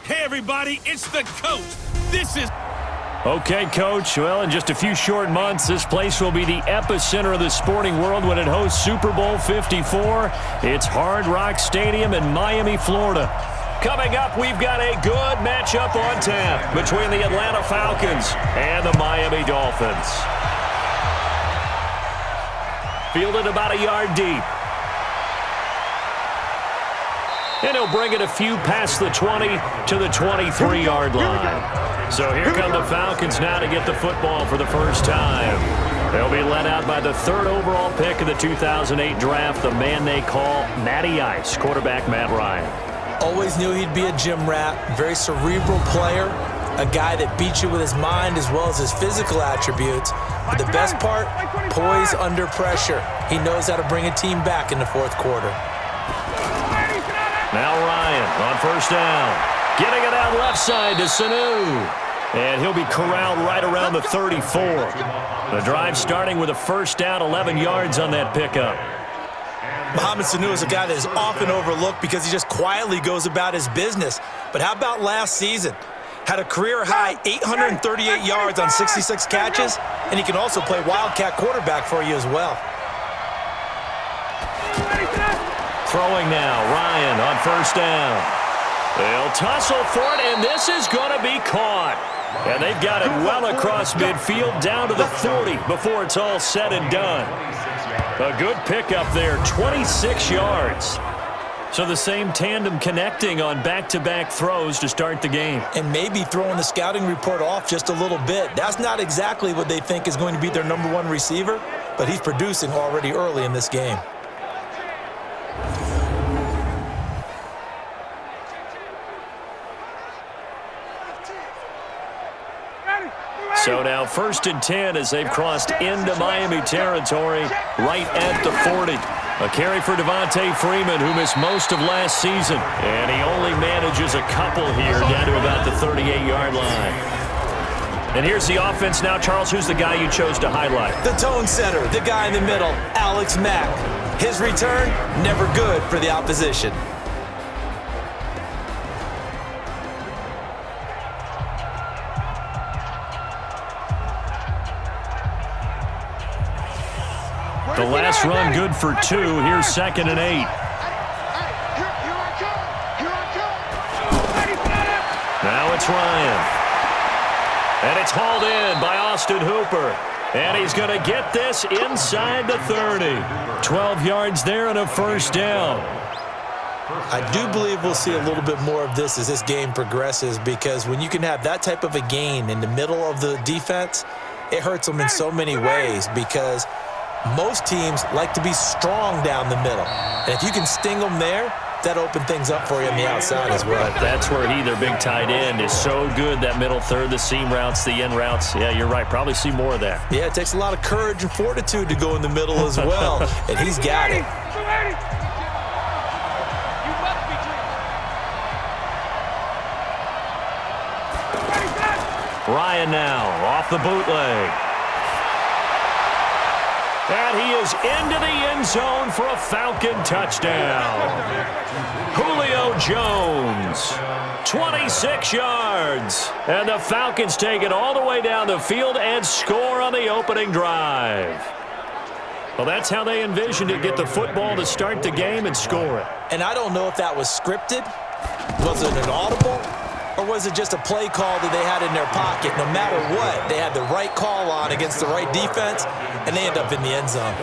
Hey, everybody, it's the coach. This is... Okay, Coach. Well, in just a few short months, this place will be the epicenter of the sporting world when it hosts Super Bowl 54. It's Hard Rock Stadium in Miami, Florida. Coming up, we've got a good matchup on tap between the Atlanta Falcons and the Miami Dolphins. Fielded about a yard deep. And he'll bring it a few past the 20 to the 23-yard line. So here come the Falcons now to get the football for the first time. They'll be led out by the third overall pick of the 2008 draft, the man they call Matty Ice, quarterback Matt Ryan. Always knew he'd be a gym rat, very cerebral player, a guy that beats you with his mind as well as his physical attributes. But the best part, poise under pressure. He knows how to bring a team back in the fourth quarter. Now Ryan on first down. Getting it out left side to Sanu. And he'll be corralled right around the 34. The drive starting with a first down, 11 yards on that pickup. Mohamed Sanu is a guy that is often overlooked because he just quietly goes about his business. But how about last season? Had a career-high 838 yards on 66 catches, and he can also play Wildcat quarterback for you as well. Throwing now, Ryan on first down. They'll tussle for it, and this is going to be caught. And they've got it well across midfield down to the 40 before it's all said and done. A good pickup there, 26 yards. So the same tandem connecting on back-to-back throws to start the game. And maybe throwing the scouting report off just a little bit. That's not exactly what they think is going to be their number one receiver, but he's producing already early in this game. So now 1st and 10 as they've crossed into Miami territory right at the 40. A carry for Devontae Freeman, who missed most of last season. And he only manages a couple here down to about the 38-yard line. And here's the offense now. Charles, who's the guy you chose to highlight? The tone setter, the guy in the middle, Alex Mack. His return, never good for the opposition. The last run good for 2. Here's 2nd and 8. Now it's Ryan. And it's hauled in by Austin Hooper. And he's going to get this inside the 30. 12 yards there and a first down. I do believe we'll see a little bit more of this as this game progresses, because when you can have that type of a gain in the middle of the defense, it hurts them in so many ways, because most teams like to be strong down the middle. And if you can sting them there, that opens things up for you on the outside as well. But that's where their big tight end, is so good, that middle third, the seam routes, the in routes. Yeah, you're right. Probably see more of that. Yeah, it takes a lot of courage and fortitude to go in the middle as well. And he's got it. Ryan now off the bootleg. And he is into the end zone for a Falcon touchdown. Julio Jones, 26 yards. And the Falcons take it all the way down the field and score on the opening drive. Well, that's how they envisioned it, get the football to start the game and score it. And I don't know if that was scripted. Was it an audible? Or was it just a play call that they had in their pocket? No matter what, they had the right call on against the right defense, and they end up in the end zone.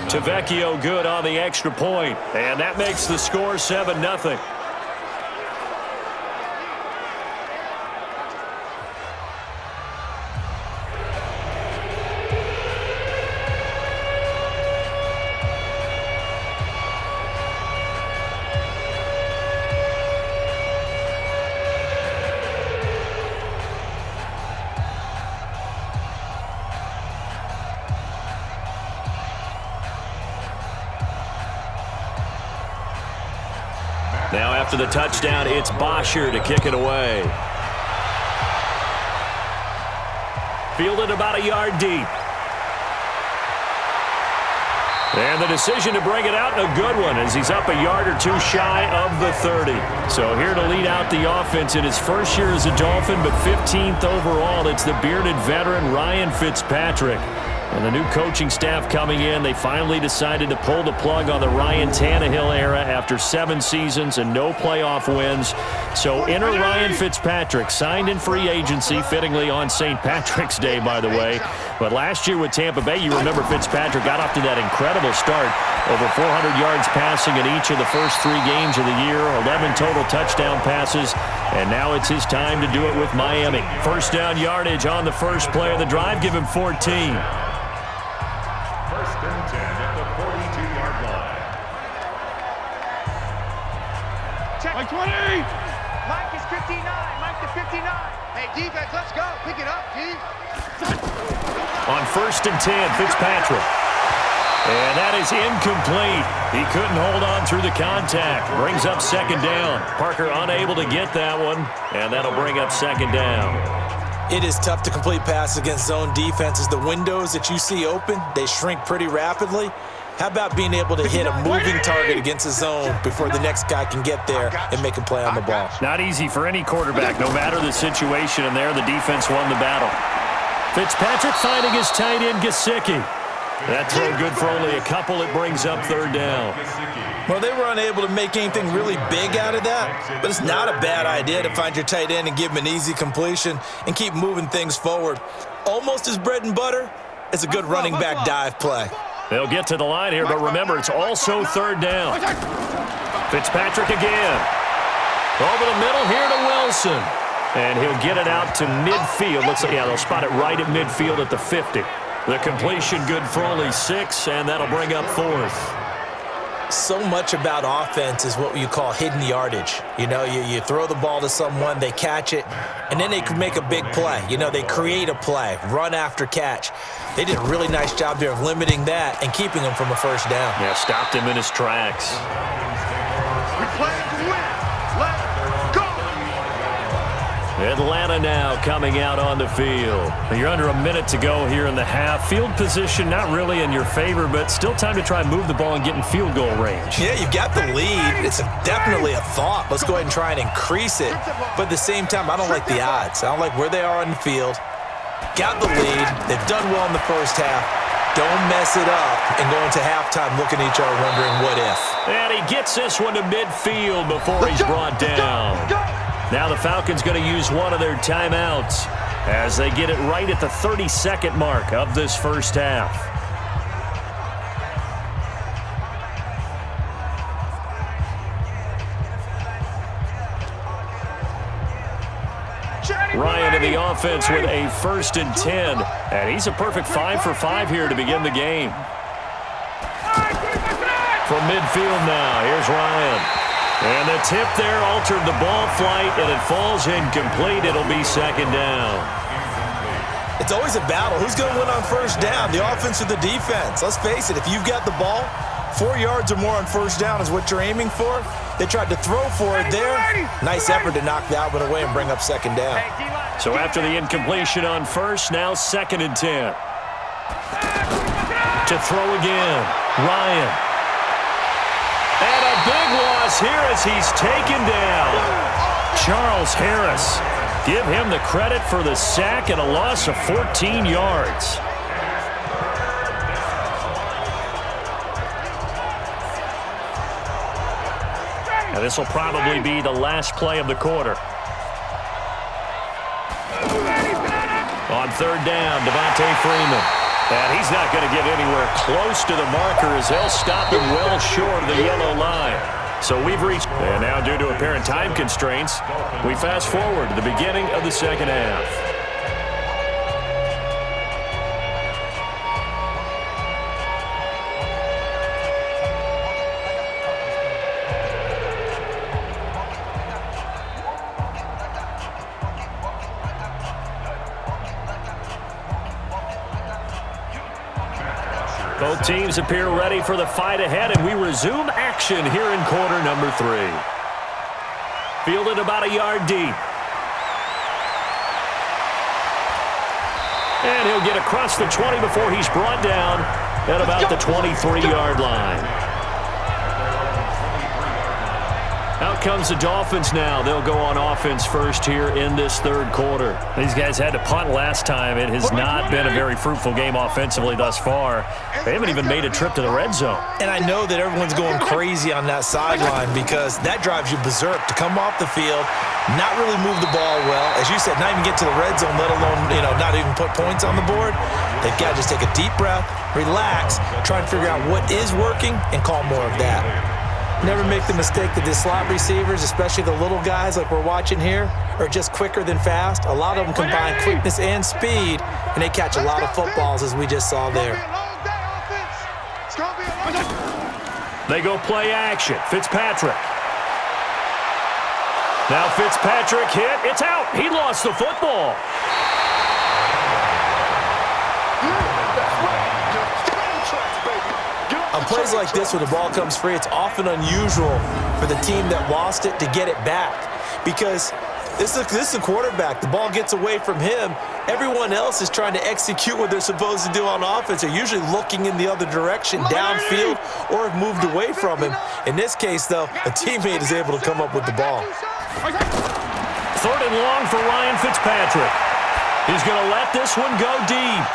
Tavecchio good on the extra point, and that makes the score 7-0. Now after the touchdown, it's Bosher to kick it away. Fielded about a yard deep. And the decision to bring it out, a good one, as he's up a yard or two shy of the 30. So here to lead out the offense in his first year as a Dolphin, but 15th overall, it's the bearded veteran Ryan Fitzpatrick. And the new coaching staff coming in, they finally decided to pull the plug on the Ryan Tannehill era after 7 seasons and no playoff wins. So enter Ryan Fitzpatrick, signed in free agency, fittingly on St. Patrick's Day, by the way. But last year with Tampa Bay, you remember Fitzpatrick got off to that incredible start. Over 400 yards passing in each of the first 3 games of the year, 11 total touchdown passes, and now it's his time to do it with Miami. First down yardage on the first play of the drive, give him 14. First and 10 at the 42-yard line. Check. Mike 20. Mike is 59. Mike to 59. Hey, defense, let's go. Pick it up, D. On first and 10, Fitzpatrick. And that is incomplete. He couldn't hold on through the contact. Brings up second down. Parker unable to get that one, and that'll bring up second down. It is tough to complete passes against zone defenses. The windows that you see open, they shrink pretty rapidly. How about being able to hit a moving target against a zone before the next guy can get there and make a play on the ball? Not easy for any quarterback, no matter the situation, and there the defense won the battle. Fitzpatrick finding his tight end, Gesicki. That throw good for only a couple. It brings up third down. Well, they were unable to make anything really big out of that, but it's not a bad idea to find your tight end and give him an easy completion and keep moving things forward. Almost as bread and butter as a good running back dive play. They'll get to the line here, but remember, it's also third down. Fitzpatrick again. Over the middle here to Wilson. And he'll get it out to midfield. Looks like, yeah, they'll spot it right at midfield at the 50. The completion good for only 6, and that'll bring up fourth. So much about offense is what you call hidden yardage. You know, you throw the ball to someone, they catch it, and then they can make a big play. You know, they create a play, run after catch. They did a really nice job there of limiting that and keeping him from a first down. Yeah, stopped him in his tracks. We play to win. Let's go. Atlanta now coming out on the field. You're under a minute to go here in the half. Field position not really in your favor, but still time to try and move the ball and get in field goal range. Yeah, you've got the lead. It's definitely a thought. Let's go ahead and try and increase it. But at the same time, I don't like the odds. I don't like where they are on the field. Got the lead. They've done well in the first half. Don't mess it up and go into halftime looking at each other wondering what if. And he gets this one to midfield before he's brought down. Now the Falcons going to use one of their timeouts as they get it right at the 32nd mark of this first half. Ryan in the offense with a first and 10. And he's a perfect 5 for 5 here to begin the game. From midfield now, here's Ryan. And the tip there altered the ball flight, and it falls incomplete. It'll be second down. It's always a battle. Who's going to win on first down, the offense or the defense? Let's face it, if you've got the ball, 4 yards or more on first down is what you're aiming for. They tried to throw for it there. Nice effort to knock that one away and bring up second down. So after the incompletion on first, now second and 10. To throw again, Ryan. And a big loss here as he's taken down. Charles Harris. Give him the credit for the sack and a loss of 14 yards. And this will probably be the last play of the quarter. On third down, Devontae Freeman. And he's not going to get anywhere close to the marker as they'll stop him well short of the yellow line. So we've reached, and now due to apparent time constraints, we fast forward to the beginning of the second half. Both teams appear ready for the fight ahead, and we resume action here in quarter number 3. Fielded about a yard deep. And he'll get across the 20 before he's brought down. at about the 23-yard line. Out comes the Dolphins now. They'll go on offense first here in this third quarter. These guys had to punt last time. It has not been a very fruitful game offensively thus far. They haven't even made a trip to the red zone. And I know that everyone's going crazy on that sideline because that drives you berserk to come off the field, not really move the ball well. As you said, not even get to the red zone, let alone, not even put points on the board. They've got to just take a deep breath, relax, try and figure out what is working, and call more of that. Never make the mistake that the slot receivers, especially the little guys like we're watching here, are just quicker than fast. A lot of them combine quickness and speed, and they catch a lot of footballs, as we just saw there. They go play action. Fitzpatrick. Now Fitzpatrick hit. It's out. He lost the football. On plays like this where the ball comes free, it's often unusual for the team that lost it to get it back because this is a quarterback. The ball gets away from him. Everyone else is trying to execute what they're supposed to do on offense. They're usually looking in the other direction, downfield, or have moved away from him. In this case, though, a teammate is able to come up with the ball. Third and long for Ryan Fitzpatrick. He's going to let this one go deep.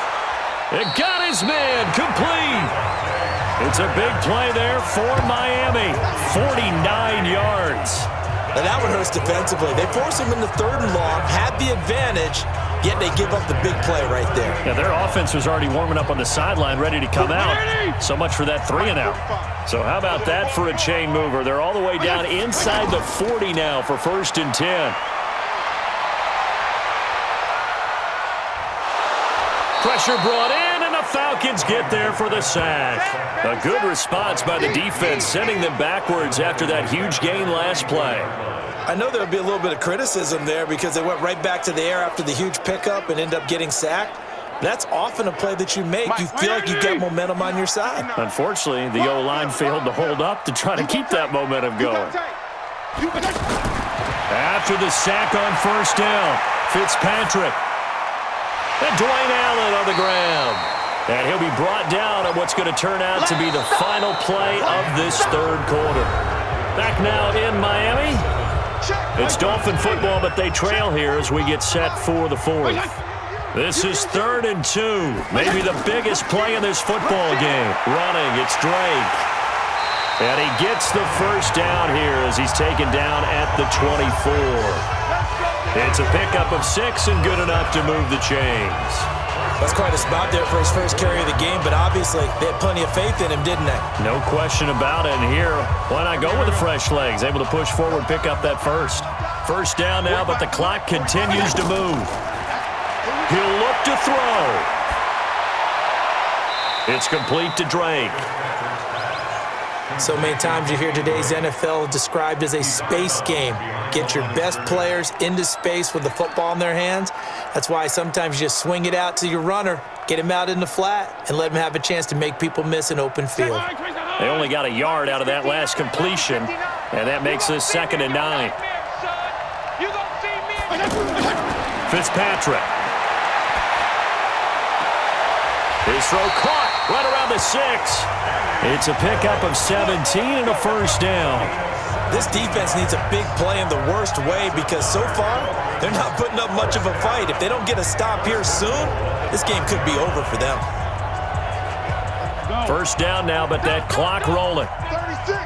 It got his man complete. It's a big play there for Miami. 49 yards. Now that one hurts defensively. They force him into third and long, had the advantage, yet they give up the big play right there. Yeah, their offense was already warming up on the sideline, ready to come out. So much for that 3 and out. So how about that for a chain mover? They're all the way down inside the 40 now for 1st and 10. Pressure brought in, and the Falcons get there for the sack. A good response by the defense, sending them backwards after that huge gain last play. I know there'll be a little bit of criticism there because they went right back to the air after the huge pickup and end up getting sacked. That's often a play that you make. You feel like you get momentum on your side. Unfortunately, the O-line failed to hold up to try to keep that momentum going. After the sack on 1st down, Fitzpatrick. And Dwayne Allen on the ground. And he'll be brought down on what's going to turn out to be the final play of this third quarter. Back now in Miami. It's Dolphin football, but they trail here as we get set for the 4th. This is 3rd and 2. Maybe the biggest play in this football game. Running, it's Drake. And he gets the 1st down here as he's taken down at the 24. It's a pickup of 6 and good enough to move the chains. That's quite a spot there for his first carry of the game, but obviously they had plenty of faith in him, didn't they? No question about it. And here, why not go with the fresh legs? Able to push forward, pick up that 1st down now, but the clock continues to move. He'll look to throw. It's complete to Drake. So many times you hear today's NFL described as a space game. Get your best players into space with the football in their hands. That's why sometimes you just swing it out to your runner, get him out in the flat, and let him have a chance to make people miss an open field. They only got a yard out of that last completion, and that makes this 2nd and 9. Fitzpatrick. His throw caught right around the 6. It's a pickup of 17 and a 1st down. This defense needs a big play in the worst way because so far they're not putting up much of a fight. If they don't get a stop here soon, this game could be over for them. 1st down now, but that clock rolling. 36.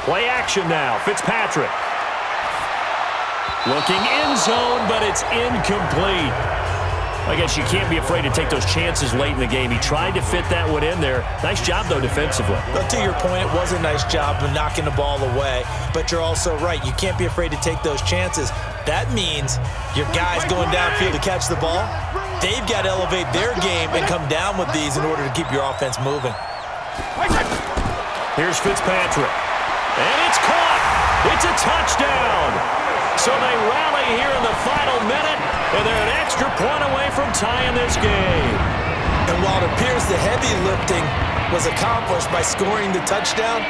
Play action now. Fitzpatrick. Looking end zone, but it's incomplete. I guess you can't be afraid to take those chances late in the game. He tried to fit that one in there. Nice job, though, defensively. But to your point, it was a nice job of knocking the ball away. But you're also right. You can't be afraid to take those chances. That means your guys going downfield to catch the ball, they've got to elevate their game and come down with these in order to keep your offense moving. Here's Fitzpatrick. And it's caught. It's a touchdown. So they rally here in the final minute, and they're an extra point away from tying this game. And while it appears the heavy lifting was accomplished by scoring the touchdown,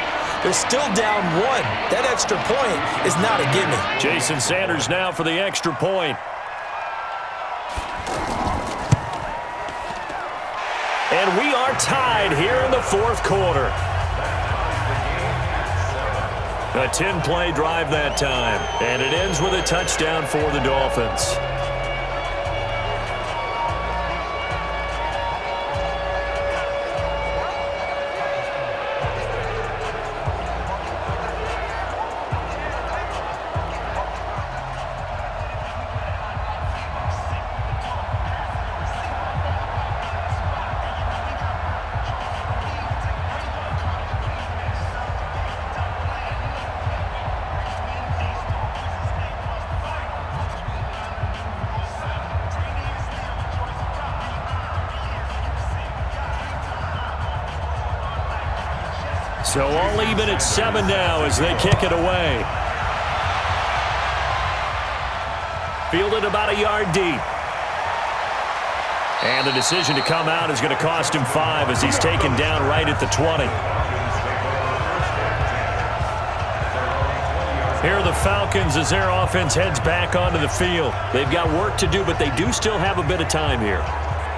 they're still down 1. That extra point is not a gimme. Jason Sanders now for the extra point. And we are tied here in the fourth quarter. A 10-play drive that time, and it ends with a touchdown for the Dolphins. So all even at 7 now as they kick it away. Fielded about a yard deep. And the decision to come out is going to cost him 5 as he's taken down right at the 20. Here are the Falcons as their offense heads back onto the field. They've got work to do, but they do still have a bit of time here.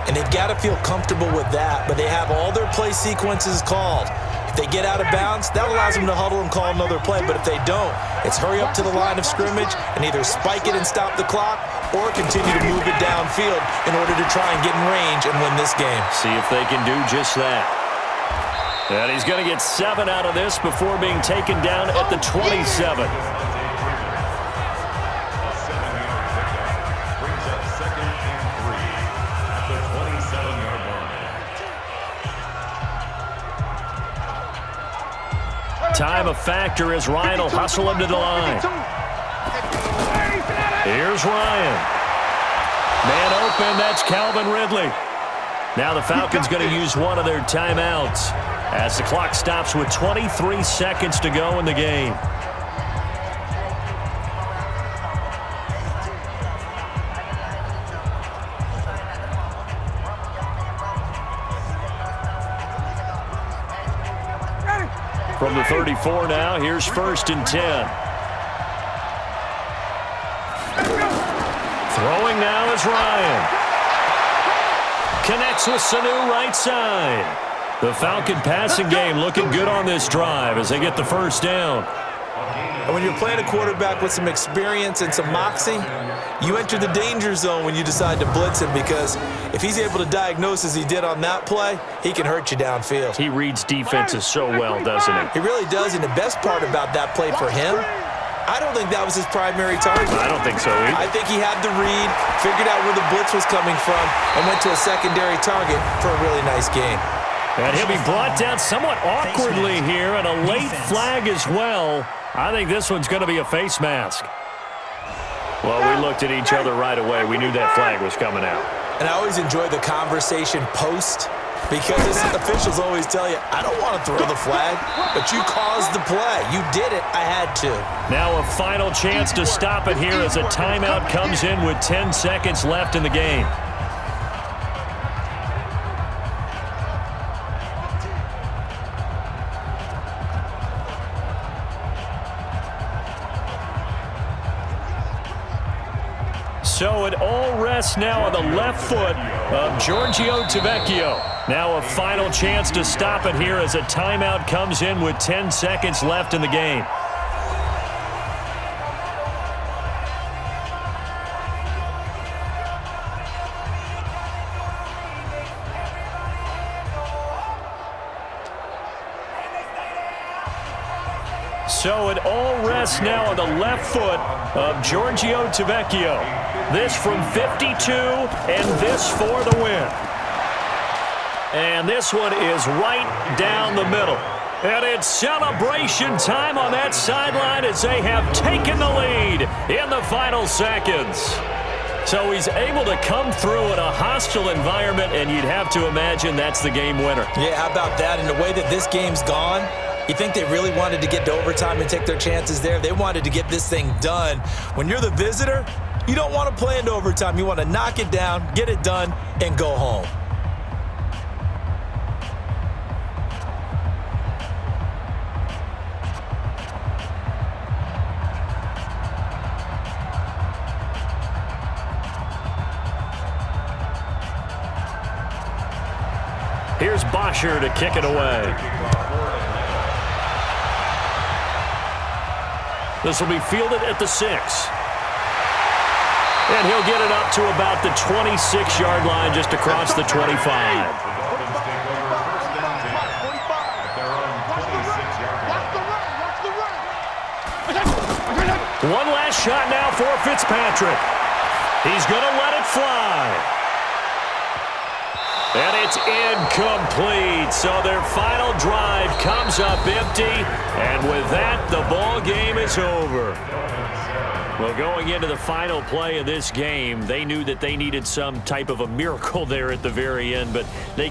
And they've got to feel comfortable with that, but they have all their play sequences called. If they get out of bounds, that allows them to huddle and call another play, but if they don't, it's hurry up to the line of scrimmage and either spike it and stop the clock or continue to move it downfield in order to try and get in range and win this game. See if they can do just that. And he's going to get 7 out of this before being taken down at the 27. Time a factor as Ryan will hustle him to the line. Here's Ryan. Man open, that's Calvin Ridley. Now the Falcons going to use one of their timeouts as the clock stops with 23 seconds to go in the game. From the 34 now, here's 1st and 10. Throwing now is Ryan. Connects with Sanu right side. The Falcon passing game looking good on this drive as they get the first down. And when you're playing a quarterback with some experience and some moxie, you enter the danger zone when you decide to blitz him, because if he's able to diagnose as he did on that play, he can hurt you downfield. He reads defenses so well, doesn't he? He really does, and the best part about that play for him, I don't think that was his primary target. I don't think so either. I think he had the read, figured out where the blitz was coming from, and went to a secondary target for a really nice game. And he'll be brought down somewhat awkwardly here, and a late flag as well. I think this one's going to be a face mask. Well, we looked at each other right away. We knew that flag was coming out. And I always enjoy the conversation post, because officials always tell you, I don't want to throw the flag, but you caused the play. You did it. I had to. Now a final chance to stop it here as a timeout comes in with 10 seconds left in the game. So it all rests now on the left foot of Giorgio Tavecchio. Now a final chance to stop it here as a timeout comes in with 10 seconds left in the game. So it all rests now on the left foot of Giorgio Tavecchio. This from 52, and this for the win. And this one is right down the middle. And it's celebration time on that sideline as they have taken the lead in the final seconds. So he's able to come through in a hostile environment, and you'd have to imagine that's the game winner. Yeah, how about that? And the way that this game's gone, you think they really wanted to get to overtime and take their chances there? They wanted to get this thing done. When you're the visitor, you don't want to play into overtime. You want to knock it down, get it done, and go home. Washer to kick it away. This will be fielded at the 6. And he'll get it up to about the 26-yard line, just across the 25. One last shot now for Fitzpatrick. He's going to let it fly. And it's incomplete. So their final drive comes up empty. And with that, the ball game is over. Well, going into the final play of this game, they knew that they needed some type of a miracle there at the very end, but they